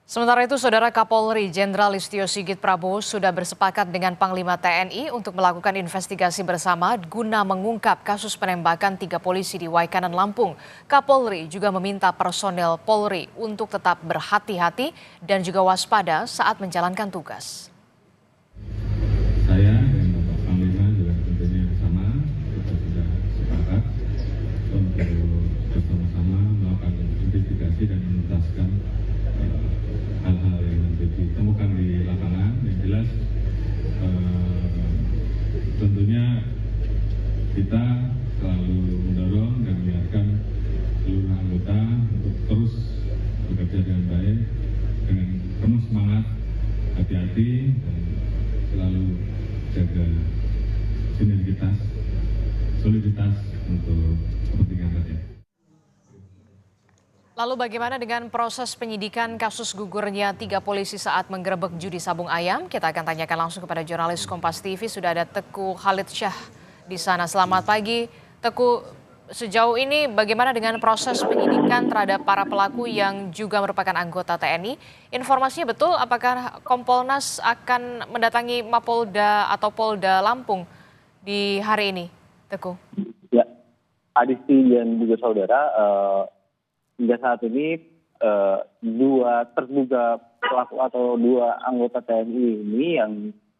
Sementara itu, Saudara Kapolri Jenderal Listio Sigit Prabowo sudah bersepakat dengan Panglima TNI untuk melakukan investigasi bersama guna mengungkap kasus penembakan 3 polisi di Waikanan, Lampung. Kapolri juga meminta personel Polri untuk tetap berhati-hati dan juga waspada saat menjalankan tugas. Saya dan Bapak Panglima juga tentunya sama, kita sudah sepakat untuk bersama-sama melakukan investigasi dan menuntaskan hal-hal yang nanti ditemukan di lapangan. Yang jelas tentunya kita selalu mendorong dan mengingatkan seluruh anggota untuk terus bekerja dengan baik, dengan penuh semangat, hati-hati, dan selalu jaga sinergitas, soliditas untuk kepentingan rakyat. Lalu bagaimana dengan proses penyidikan kasus gugurnya 3 polisi saat menggerebek judi sabung ayam? Kita akan tanyakan langsung kepada jurnalis Kompas TV. Sudah ada Teguh Khalid Syah di sana. Selamat pagi, Teguh. Sejauh ini bagaimana dengan proses penyidikan terhadap para pelaku yang juga merupakan anggota TNI? Informasinya betul, apakah Kompolnas akan mendatangi Mapolda atau Polda Lampung di hari ini, Teguh? Ya, Adisti dan juga saudara, hingga saat ini 2 terduga pelaku atau 2 anggota TNI ini yang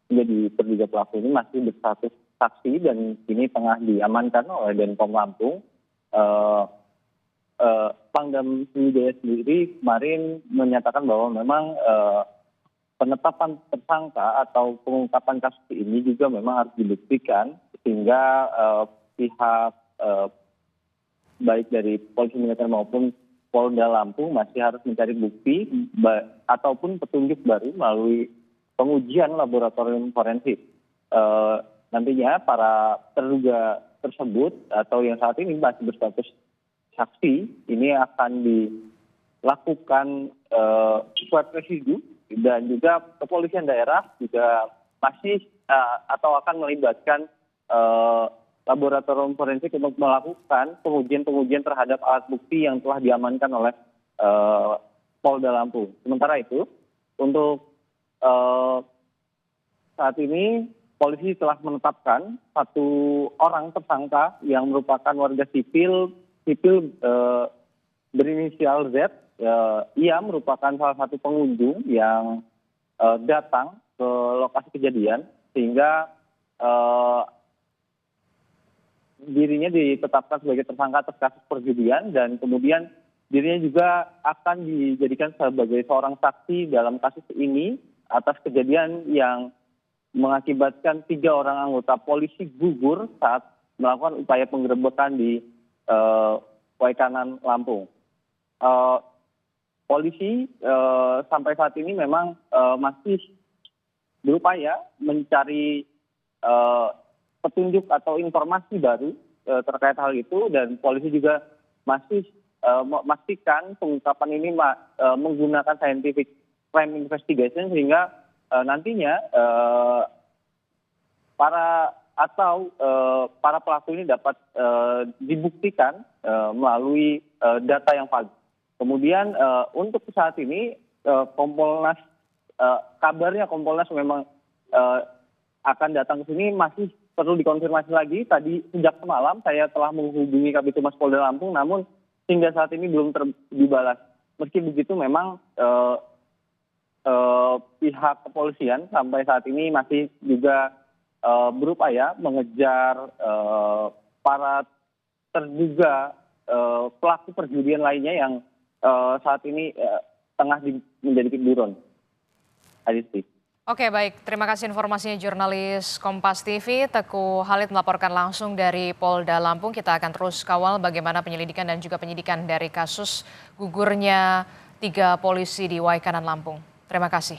menjadi terduga pelaku ini masih berstatus saksi dan kini tengah diamankan oleh Denpom Lampung. Pangdam Sriwijaya sendiri kemarin menyatakan bahwa memang penetapan tersangka atau pengungkapan kasus ini juga memang harus dibuktikan sehingga pihak baik dari polisi militer maupun Polda Lampung masih harus mencari bukti ataupun petunjuk baru melalui pengujian laboratorium forensik. Nantinya para terduga tersebut atau yang saat ini masih berstatus saksi ini akan dilakukan swab residu dan juga kepolisian daerah juga masih atau akan melibatkan laboratorium forensik untuk melakukan pengujian terhadap alat bukti yang telah diamankan oleh Polda Lampung. Sementara itu, untuk saat ini polisi telah menetapkan 1 orang tersangka yang merupakan warga sipil berinisial Z. Ia merupakan salah satu pengunjung yang datang ke lokasi kejadian sehingga dirinya ditetapkan sebagai tersangka atas kasus perjudian dan kemudian dirinya juga akan dijadikan sebagai seorang saksi dalam kasus ini atas kejadian yang mengakibatkan 3 orang anggota polisi gugur saat melakukan upaya penggerebekan di Waikanan, Lampung. Polisi sampai saat ini memang masih berupaya mencari petunjuk atau informasi baru terkait hal itu dan polisi juga masih memastikan pengungkapan ini menggunakan scientific crime investigation sehingga nantinya para pelaku ini dapat dibuktikan melalui data yang valid. Kemudian untuk saat ini Kompolnas kabarnya Kompolnas memang akan datang ke sini, masih perlu dikonfirmasi lagi. Tadi sejak semalam saya telah menghubungi Kabid Humas Polda Lampung, namun hingga saat ini belum dibalas. Meski begitu memang pihak kepolisian sampai saat ini masih juga berupaya mengejar para terduga pelaku perjudian lainnya yang saat ini tengah menjadi buron. Adisti. Oke, baik. Terima kasih informasinya jurnalis Kompas TV, Teguh Khalid melaporkan langsung dari Polda Lampung. Kita akan terus kawal bagaimana penyelidikan dan juga penyidikan dari kasus gugurnya 3 polisi di Waikanan, Lampung. Terima kasih.